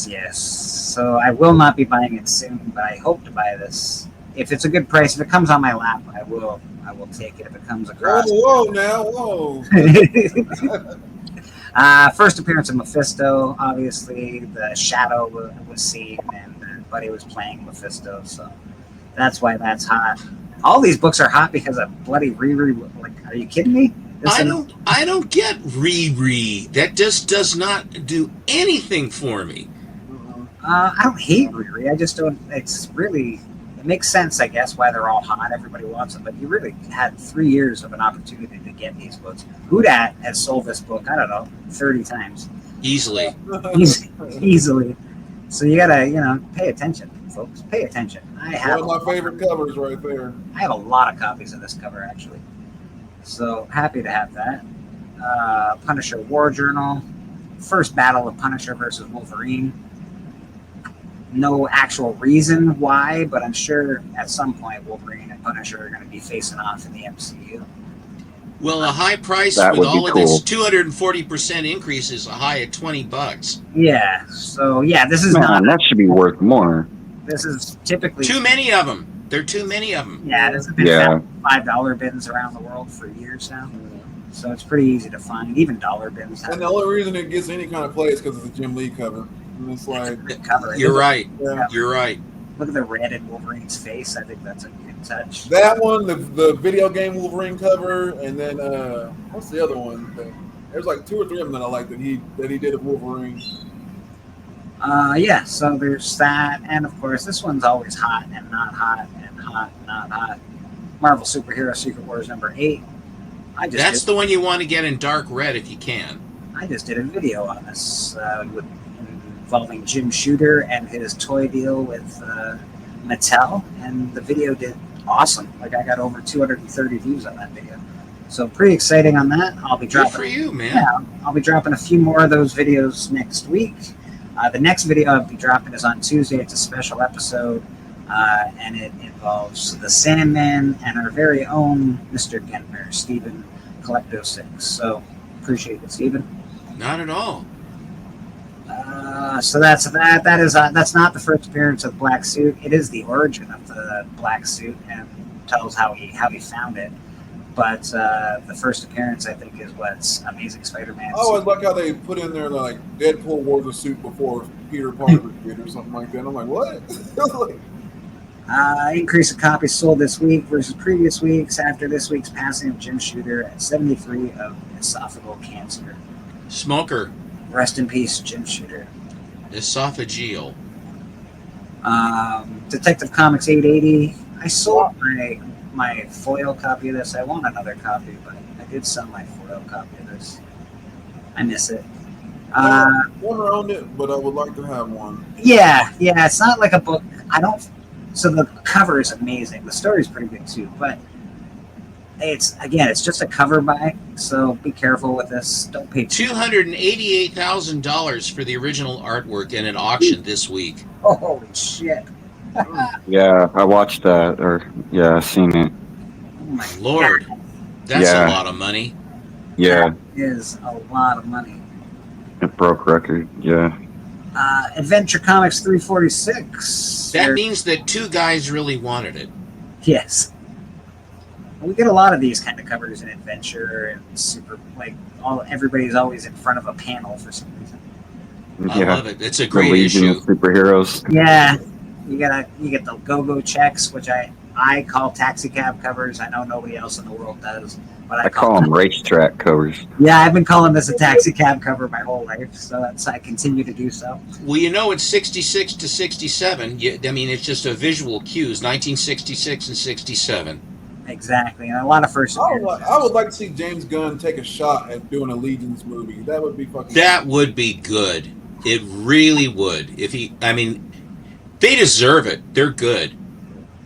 Yes. So I will not be buying it soon, but I hope to buy this. If it's a good price, if it comes on my lap, I will take it if it comes across. Whoa. First appearance of Mephisto, obviously. The shadow was seen, and Buddy was playing Mephisto, so that's why that's hot. All these books are hot because of bloody Riri. Like, are you kidding me? I don't get Riri. That just does not do anything for me. I don't hate Riri. I just don't. It's really. It makes sense, I guess, why they're all hot. Everybody wants them, but you really had 3 years of an opportunity to get these books. Hudat has sold this book, I don't know, 30 times. Easily. Easily. So you gotta, pay attention, folks. Pay attention. One of my favorite covers right there. I have a lot of copies of this cover, actually. So happy to have that. Punisher War Journal. First battle of Punisher versus Wolverine. No actual reason why, but I'm sure at some point Wolverine and Punisher are going to be facing off in the MCU. Well, a high price That with would be all of cool. this 240% increase is a high at $20. Yeah. So yeah, this is Man, that should be worth more. This is typically Too many of them. There are too many of them. Yeah, this has been Yeah. $5 bins around the world for years now. So it's pretty easy to find. Even dollar bins have And the only reason it gets any kind of play is because of the Jim Lee cover. And it's like, good cover. You're right. yeah. You're right. Look at the red in Wolverine's face. I think that's a good touch. That one, the video game Wolverine cover, and then what's the other one? There's like 2 or 3 of them that I like that he did of Wolverine. Yeah, so there's that, and of course this one's always hot and not hot and hot and not hot. Marvel Superhero Secret Wars #8. That's the one you want to get in dark red if you can. I just did a video on this involving Jim Shooter and his toy deal with Mattel, and the video did awesome. Like, I got over 230 views on that video, so pretty exciting on that. I'll be Good dropping. for you, man. Yeah, I'll be dropping a few more of those videos next week. The next video I'll be dropping is on Tuesday. It's a special episode, and it involves the Sandman and our very own Mr. Gentner, Stephen Collecto6. So appreciate it, Stephen. Not at all. So that's that. That's not the first appearance of Black Suit. It is the origin of the Black Suit and tells how he found it. But the first appearance, I think, is what's Amazing Spider-Man. I always like how they put in there like Deadpool wore the suit before Peter Parker did or something like that. I'm like, what? Increase of copies sold this week versus previous weeks after this week's passing of Jim Shooter at 73 of esophageal cancer. Smoker. Rest in peace, Jim Shooter. Esophageal. Detective Comics 880. I sold my foil copy of this. I want another copy, but I did sell my foil copy of this. I miss it. Never owned it, but I would like to have one. Yeah. It's not like a book. So the cover is amazing. The story's pretty good too, but it's just a cover buy. So be careful with this. Don't pay $288,000 for the original artwork in an auction this week. Oh, holy shit! Yeah, I watched that, I've seen it. Oh my Lord, God. that's Yeah. a lot of money. Yeah, That is a lot of money. it broke record. Yeah. Adventure Comics 346. That means that 2 guys really wanted it. Yes. We get a lot of these kind of covers in Adventure and Super. Everybody's always in front of a panel for some reason. I Yeah. love it. It's a The great Legion issue. of Superheroes. Yeah, you get the go-go checks, which I call taxi cab covers. I know nobody else in the world does, but I call them racetrack covers. Yeah, I've been calling this a taxi cab cover my whole life, so I continue to do so. Well, it's 66 to 67. It's just a visual cues, 1966 and 67. Exactly, and a lot of first appearances. I would like to see James Gunn take a shot at doing a Legions movie. That would be fucking. That would be good. It really would. They deserve it. They're good.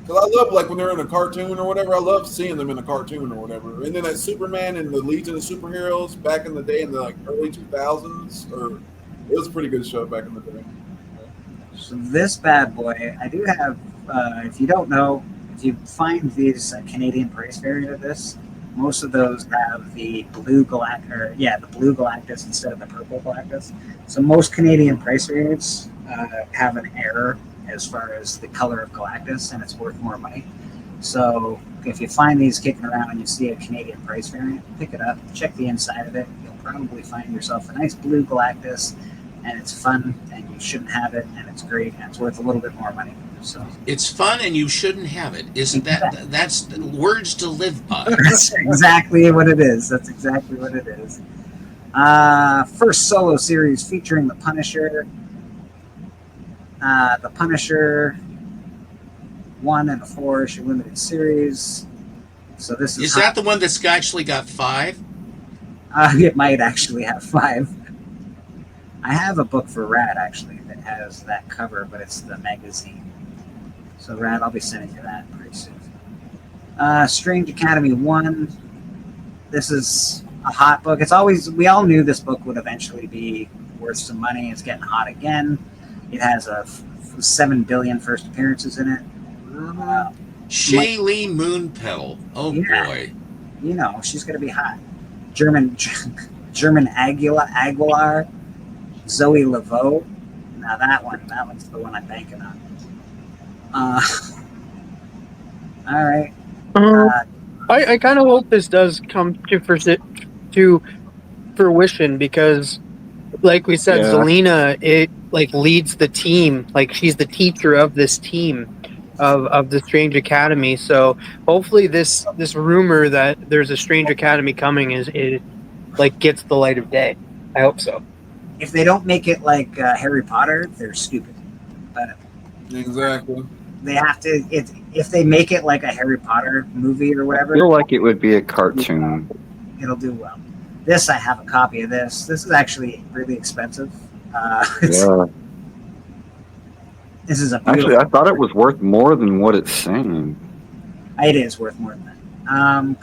Because I love, like, when they're in a cartoon or whatever, I love seeing them in a cartoon or whatever. And then that Superman and the Legion of Superheroes back in the day in the like early 2000s, or it was a pretty good show back in the day. So this bad boy, I do have. If you don't know, if you find these Canadian price variant of this, most of those have the blue Galactus instead of the purple Galactus. So most Canadian price variants have an error as far as the color of Galactus, and it's worth more money. So if you find these kicking around and you see a Canadian price variant, pick it up, check the inside of it. You'll probably find yourself a nice blue Galactus, and it's fun, and you shouldn't have it, and it's great, and it's worth a little bit more money. So It's fun and you shouldn't have it. Isn't that's words to live by? that's exactly what it is. That's exactly what it is. First solo series featuring the Punisher. The Punisher 1 and 4 issue limited series. So this Is that the one that's actually got 5? It might actually have 5. I have a book for Rad actually that has that cover, but it's the magazine. So Rad, I'll be sending you that pretty soon. Strange Academy 1. This is a hot book. We all knew this book would eventually be worth some money. It's getting hot again. It has 7 billion first appearances in it. Shailene Moonpetal. Oh Yeah. boy. You know, she's going to be hot. German Aguilar, Zoe Laveau. Now that one's the one I'm banking on. All right. I kind of hope this does come to fruition because, like we said, Yeah. Zelina leads the team. Like she's the teacher of this team of the Strange Academy. So hopefully this rumor that there's a Strange Academy coming is gets the light of day. I hope so. If they don't make it like Harry Potter, they're stupid. But Exactly. they have to. If they make it like a Harry Potter movie or I whatever, feel like it would be a cartoon. it'll do well. This, I have a copy of this. This is actually really expensive. Yeah. This is a Actually, beautiful. I thought it was worth more than what it's saying. It is worth more than that.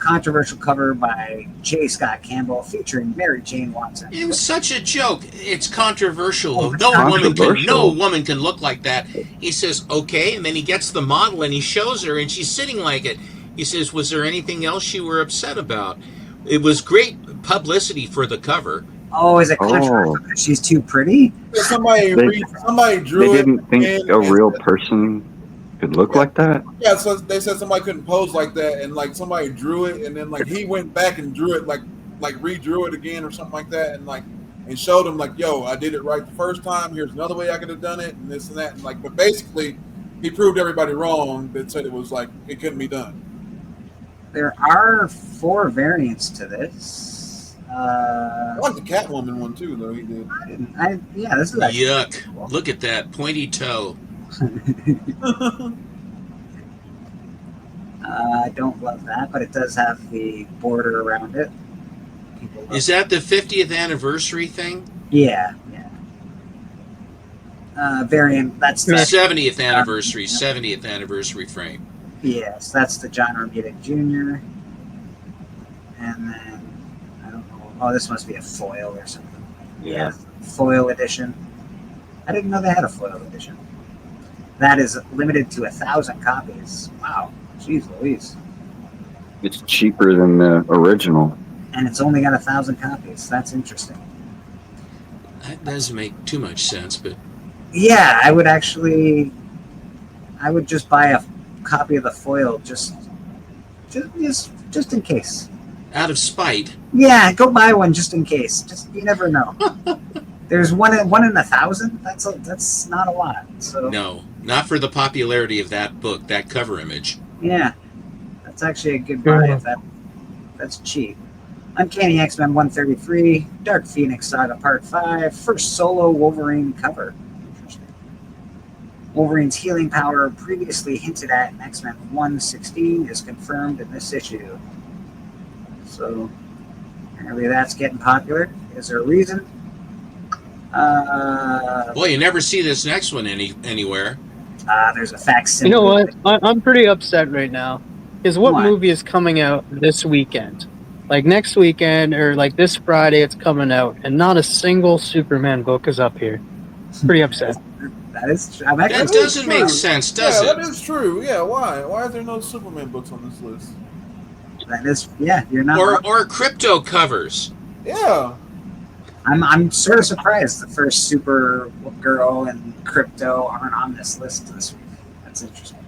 Controversial cover by J. Scott Campbell featuring Mary Jane Watson. It was such a joke. It's controversial. Oh, it's no controversial. woman can look like that. He says, okay, and then he gets the model and he shows her and she's sitting like it. He says, was there anything else you were upset about? It was great publicity for the cover. Oh, is it controversial because she's too pretty? Somebody drew They it. didn't think and- a real person could look like that. Yeah, so they said somebody couldn't pose like that, and like somebody drew it, and then like he went back and drew it, like redrew it again or something like that, and showed him like, yo, I did it right the first time. Here's another way I could have done it, and this and that, and like, but basically, he proved everybody wrong that said it was like it couldn't be done. There are 4 variants to this. I like the Catwoman one too, though. He did. This is actually Yuck. cool. Look at that pointy toe. I don't love that, but it does have the border around it. People love Is that the 50th anniversary thing? Yeah. Variant. That's the 70th anniversary frame. yes. That's the John Romita Jr. And then I don't know. Oh, this must be a foil or something. Yeah, foil edition. I didn't know they had a foil edition. That is limited to 1,000 copies. Wow, jeez Louise. It's cheaper than the original. And it's only got 1,000 copies. That's interesting. That doesn't make too much sense, but Yeah, I would just buy a copy of the foil just in case. out of spite. Yeah, go buy one just in case. Just you never know. There's one in 1,000. That's not a lot. So No, not for the popularity of that book, that cover image. yeah, that's actually a good buy. If that's cheap. Uncanny X-Men 133, Dark Phoenix Saga Part 5, first solo Wolverine cover. Interesting. Wolverine's healing power, previously hinted at in X-Men 116, is confirmed in this issue. So, apparently that's getting popular. Is there a reason? Boy, you never see this next one anywhere. There's a facsimile. You know what? I'm pretty upset right now. Because what Why? movie is coming out this weekend? Like next weekend or like this Friday, it's coming out, and not a single Superman book is up here. Pretty upset. That is. I'm That actually. doesn't make sense, does yeah, it? that is true. Yeah, why? Why is there no Superman books on this list? That is. Yeah, you're not. Or wrong. or crypto covers. Yeah. I'm sort of surprised the first Supergirl and Crypto aren't on this list this week. That's interesting.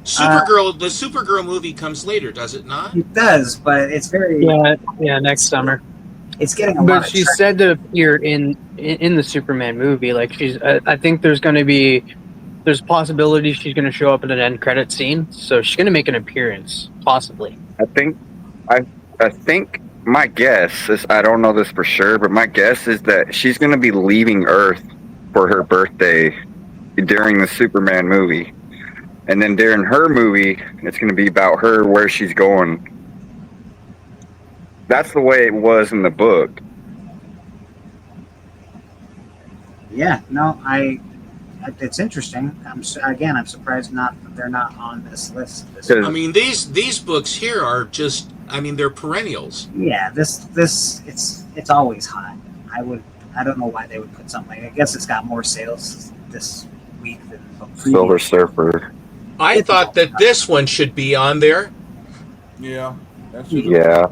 Supergirl, the Supergirl movie comes later, does it not? It does, but it's very. Yeah, next summer. It's getting a lot But of she's traction. said to appear in the Superman movie. Like I think there's a possibility she's going to show up in an end credit scene. So she's going to make an appearance, possibly. I think my guess is, I don't know this for sure, but my guess is that she's going to be leaving Earth for her birthday during the Superman movie. And then during her movie, it's going to be about her, where she's going. That's the way it was in the book. Yeah, no, it's interesting. I'm surprised that they're not on this list. I mean, these books here are just, I mean, they're perennials. Yeah, it's always hot. I don't know why they would put something. I guess it's got more sales this week than the previous. Silver Surfer. I thought that this one should be on there. Yeah. That's Yeah.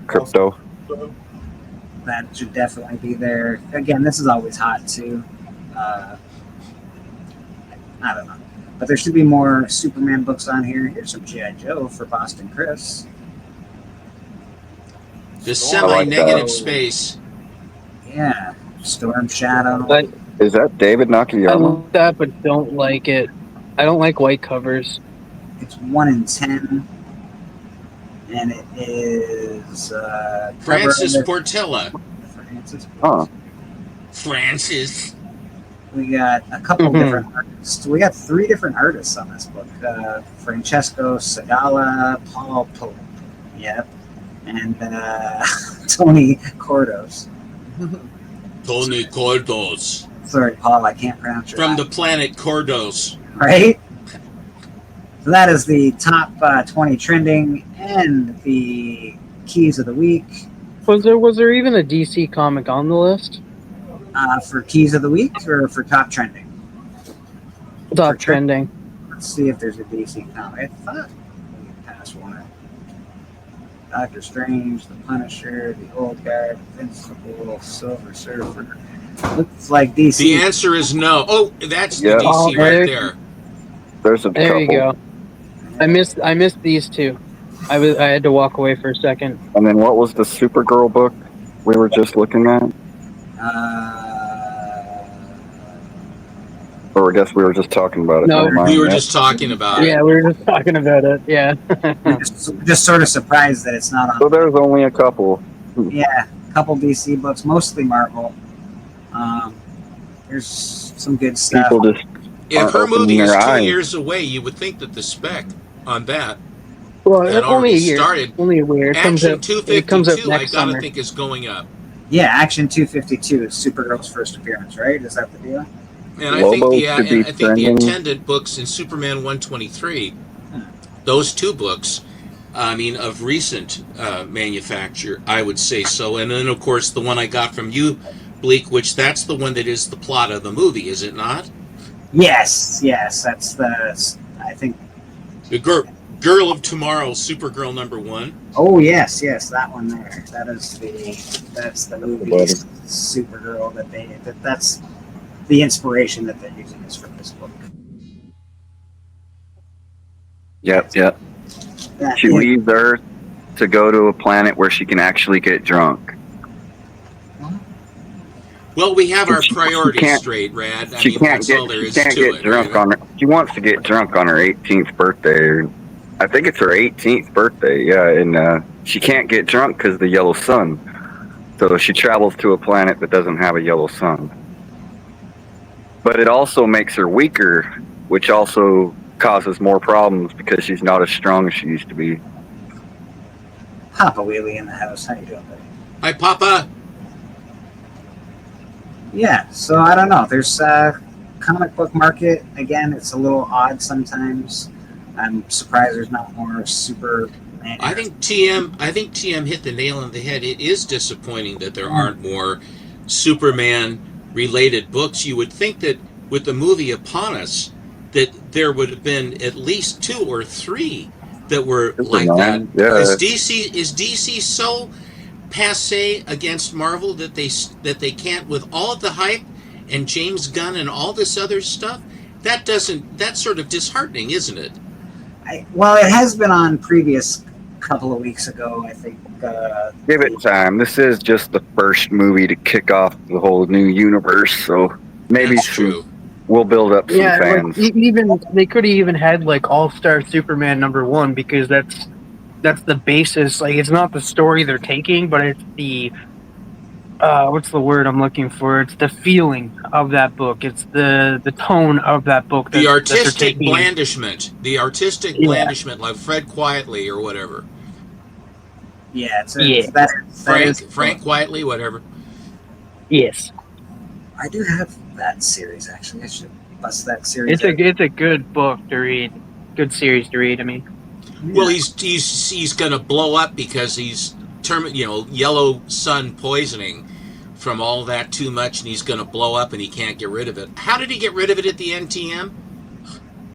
Crypto. That should definitely be there. Again, this is always hot too. I don't know, but there should be more Superman books on here. Here's some G.I. Joe for Boston Chris. The like semi-negative that. space. Yeah, Storm Shadow. But Is that David I Nakayama? like that, but don't like it. I don't like white covers. It's 1 in 10, and it is Francis cover- Portela. Francis. Huh. Francis. We got a couple Mhm. different artists. We got 3 different artists on this book. Francesco Segala, Paul Pope, yep, and Tony Cordos. Tony Cordos. Sorry, Paul, I can't pronounce your From last the planet Cordos. name, right? So that is the top 20 trending and the keys of the week. Was there even a DC comic on the list? For keys of the week or for top trending? Top For trending. Let's see if there's a DC comic. I thought we passed one. Doctor Strange, The Punisher, The Old Guard, Invincible, Silver Surfer. Looks like DC. The answer is no. Oh, that's Yeah. the DC Oh, right there- there. There's a There couple. you go. I missed these two. I had to walk away for a second. And then what was the Supergirl book we were just looking at? Or I guess we were just talking about it. No, Never mind. We were Yeah. just talking about it. Yeah, we were just talking about it. Yeah. just sort of surprised that it's not on. So there's only a couple. Yeah, a couple DC books, mostly Marvel. There's some good stuff. People just If aren't her opening movie is their 2 eyes. years away, you would think that the spec on that Well, had only a already year. started. Only a year. It comes Action out. It comes out 252, I next gotta summer. think is going up. Yeah, Action 252 is Supergirl's first appearance, right? Is that the deal? And I think Lobo should be I think the trending. intended books in Superman 123, those 2 books, I mean, of recent manufacture, I would say so. And then, of course, the one I got from you, Bleak, which that's the one that is the plot of the movie, is it not? Yes, that's I think. The Girl of Tomorrow, Supergirl #1. Oh yes, that one there. That's the movie Buddy. Supergirl that's the inspiration that they're using is from this book. Yep. That She is- leaves Earth to go to a planet where she can actually get drunk. Well, we have our She priorities can't- straight, Rad. I She mean, can't that's all there get. is She can't to get it. drunk right? on her. She wants to get drunk on her 18th birthday. I think it's her 18th birthday. Yeah, and she can't get drunk because of the yellow sun. So she travels to a planet that doesn't have a yellow sun. But it also makes her weaker, which also causes more problems because she's not as strong as she used to be. Papa Wheelie in the house. How you doing, buddy? Hi, Papa. Yeah, so I don't know. There's comic book market, again, it's a little odd sometimes. I'm surprised there's not more Superman. I think TM hit the nail on the head. It is disappointing that there aren't more Superman related books. You would think that with the movie upon us, that there would have been at least 2 or 3 that were like that. Yeah. Is DC so passe against Marvel that they can't, with all of the hype and James Gunn and all this other stuff? That's sort of disheartening, isn't it? Well, it has been on previous couple of weeks ago, I think. Give it time. This is just the first movie to kick off the whole new universe, so maybe That's true. we'll build up some Yeah, fans. like, even they could have even had like All-Star Superman #1 because that's the basis. Like, it's not the story they're taking, but it's the what's the word I'm looking for? It's the feeling of that book. It's the tone of that book. The that they're artistic taking. blandishment. The artistic Yeah. blandishment, like Fred Quietly or whatever. Yeah, it's Yeah. Frank Quietly, whatever. Yes, I do have that series, actually. I should bust that series. it's a good book to read. Good series to read. I mean, Well, he's going to blow up because he's yellow sun poisoning from all that too much, and he's going to blow up, and he can't get rid of it. How did he get rid of it at the NTM?